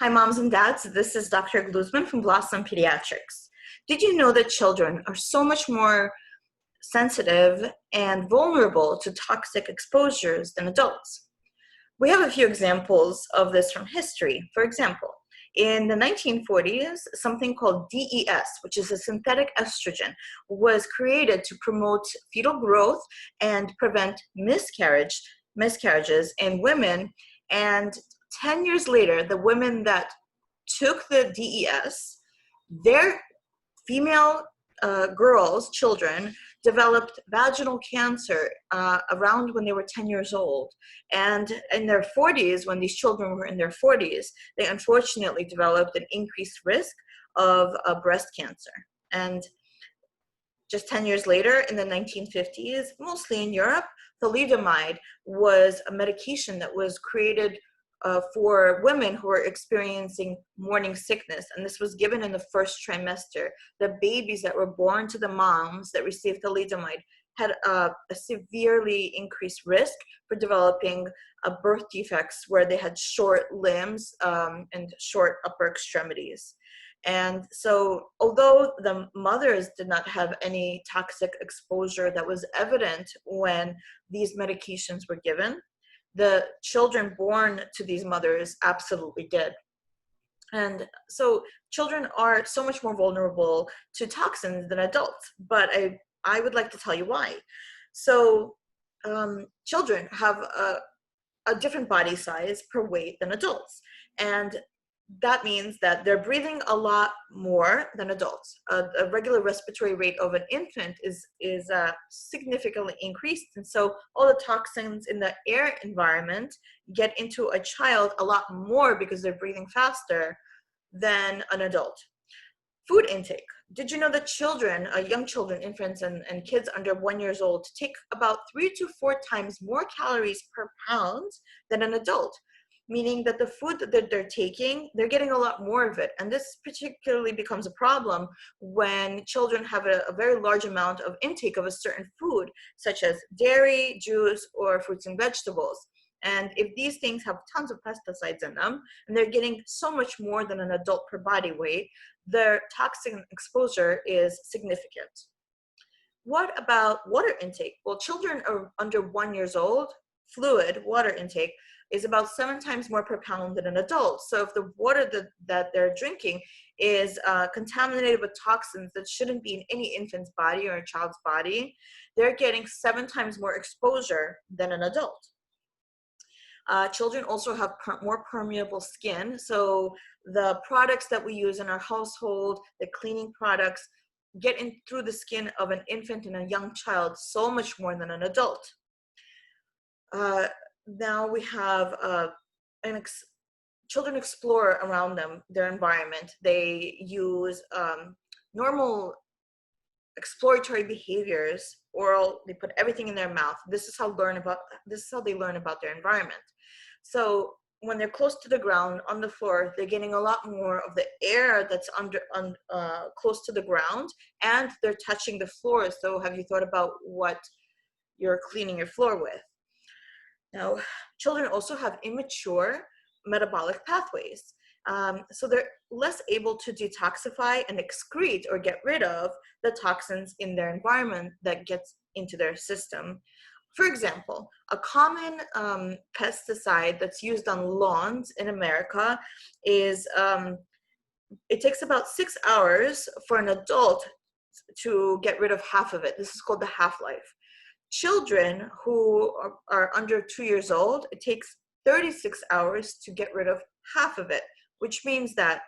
Hi, moms and dads. This is Dr. Gluzman from Blossom Pediatrics. Did you know that children are so much more sensitive and vulnerable to toxic exposures than adults? We have a few examples of this from history. For example, in the 1940s, something called DES, which is a synthetic estrogen, was created to promote fetal growth and prevent miscarriages in women. And 10 years later, the women that took the DES, their female children, developed vaginal cancer around when they were 10 years old. And in their 40s, when these children were in their 40s, they unfortunately developed an increased risk of breast cancer. And just 10 years later, in the 1950s, mostly in Europe, thalidomide was a medication that was created for women who were experiencing morning sickness. And this was given in the first trimester. The babies that were born to the moms that received thalidomide had a severely increased risk for developing birth defects where they had short limbs and short upper extremities. And so although the mothers did not have any toxic exposure that was evident when these medications were given, the children born to these mothers absolutely did. And so children are so much more vulnerable to toxins than adults, but I would like to tell you why. So children have a different body size per weight than adults. And that means that they're breathing a lot more than adults. A regular respiratory rate of an infant is significantly increased. And so all the toxins in the air environment get into a child a lot more because they're breathing faster than an adult. Food intake. Did you know that children, young children, infants, and kids under 1 year old take about 3 to 4 times more calories per pound than an adult? Meaning that the food that they're taking, they're getting a lot more of it. And this particularly becomes a problem when children have a very large amount of intake of a certain food, such as dairy, juice, or fruits and vegetables. And if these things have tons of pesticides in them, and they're getting so much more than an adult per body weight, their toxic exposure is significant. What about water intake? Well, children are under 1 year old, fluid water intake is about 7 times more per pound than an adult. So if the water that they're drinking is contaminated with toxins that shouldn't be in any infant's body or a child's body, they're getting 7 times more exposure than an adult. Children also have more permeable skin. So the products that we use in our household, the cleaning products, get in through the skin of an infant and a young child so much more than an adult. Now we have children explore around them, their environment. They use normal exploratory behaviors, oral, they put everything in their mouth. This is how they learn about their environment. So when they're close to the ground on the floor, they're getting a lot more of the air that's close to the ground, and they're touching the floor. So have you thought about what you're cleaning your floor with? Now, children also have immature metabolic pathways. So they're less able to detoxify and excrete or get rid of the toxins in their environment that gets into their system. For example, a common pesticide that's used on lawns in America is, it takes about 6 hours for an adult to get rid of half of it. This is called the half-life. Children who are under 2 years old, it takes 36 hours to get rid of half of it, which means that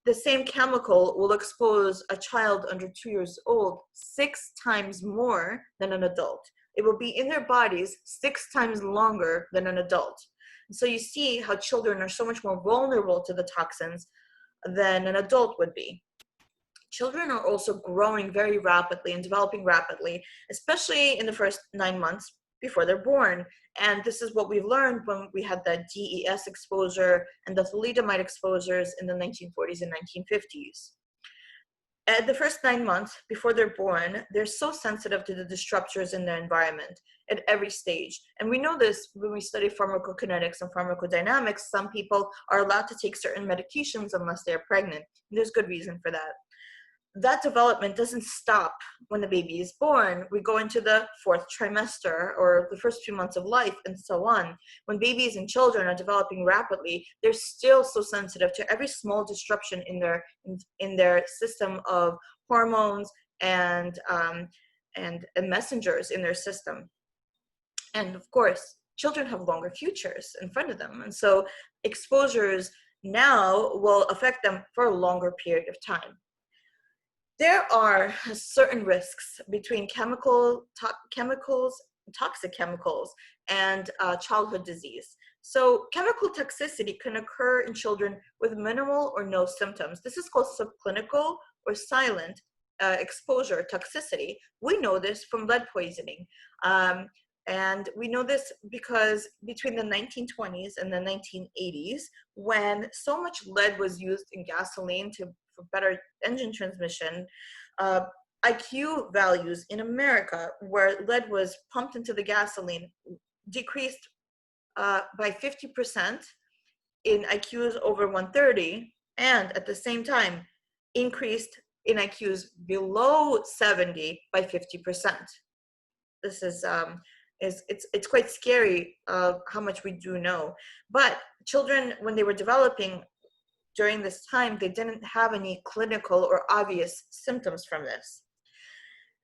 the same chemical will expose a child under 2 years old 6 times more than an adult. It will be in their bodies 6 times longer than an adult. And so you see how children are so much more vulnerable to the toxins than an adult would be. Children are also growing very rapidly and developing rapidly, especially in the first 9 months before they're born. And this is what we've learned when we had the DES exposure and the thalidomide exposures in the 1940s and 1950s. At the first 9 months before they're born, they're so sensitive to the disruptors in their environment at every stage. And we know this when we study pharmacokinetics and pharmacodynamics. Some people are allowed to take certain medications unless they're pregnant. There's good reason for that. That development doesn't stop when the baby is born. We go into the fourth trimester or the first few months of life and so on. When babies and children are developing rapidly, they're still so sensitive to every small disruption in their system of hormones and messengers in their system. And of course, children have longer futures in front of them. And so exposures now will affect them for a longer period of time. There are certain risks between toxic chemicals, and childhood disease. So chemical toxicity can occur in children with minimal or no symptoms. This is called subclinical or silent exposure toxicity. We know this from lead poisoning. And we know this because between the 1920s and the 1980s, when so much lead was used in gasoline for better engine transmission, IQ values in America, where lead was pumped into the gasoline, decreased by 50% in IQs over 130, and at the same time, increased in IQs below 70 by 50%. This is it's quite scary how much we do know. But children, when they were developing during this time, they didn't have any clinical or obvious symptoms from this.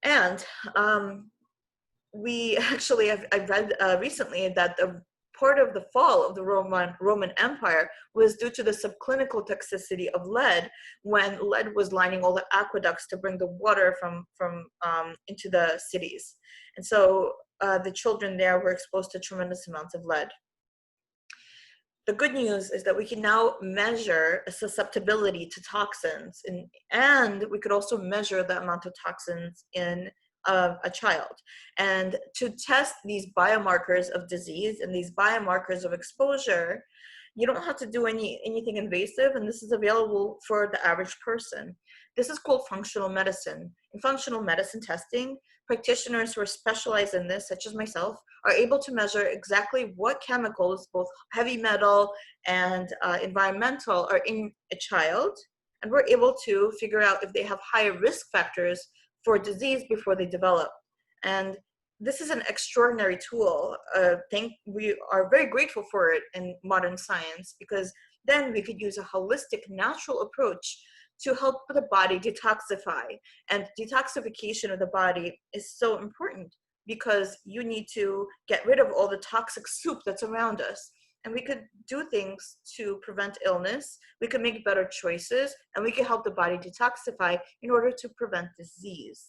And we actually, I've read recently that part of the fall of the Roman Empire was due to the subclinical toxicity of lead, when lead was lining all the aqueducts to bring the water from into the cities. And so the children there were exposed to tremendous amounts of lead. The good news is that we can now measure a susceptibility to toxins, and we could also measure the amount of toxins in a child. And to test these biomarkers of disease and these biomarkers of exposure, you don't have to do anything invasive, and this is available for the average person. This is called functional medicine. In functional medicine testing, practitioners who are specialized in this, such as myself, are able to measure exactly what chemicals, both heavy metal and environmental, are in a child, and we're able to figure out if they have higher risk factors for disease before they develop. And this is an extraordinary tool. We are very grateful for it in modern science, because then we could use a holistic, natural approach to help the body detoxify. And detoxification of the body is so important, because you need to get rid of all the toxic soup that's around us. And we could do things to prevent illness, we could make better choices, and we could help the body detoxify in order to prevent disease.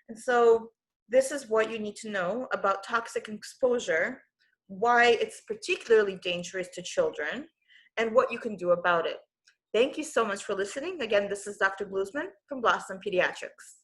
And so this is what you need to know about toxic exposure, why it's particularly dangerous to children, and what you can do about it. Thank you so much for listening. Again, this is Dr. Bluesman from Blossom Pediatrics.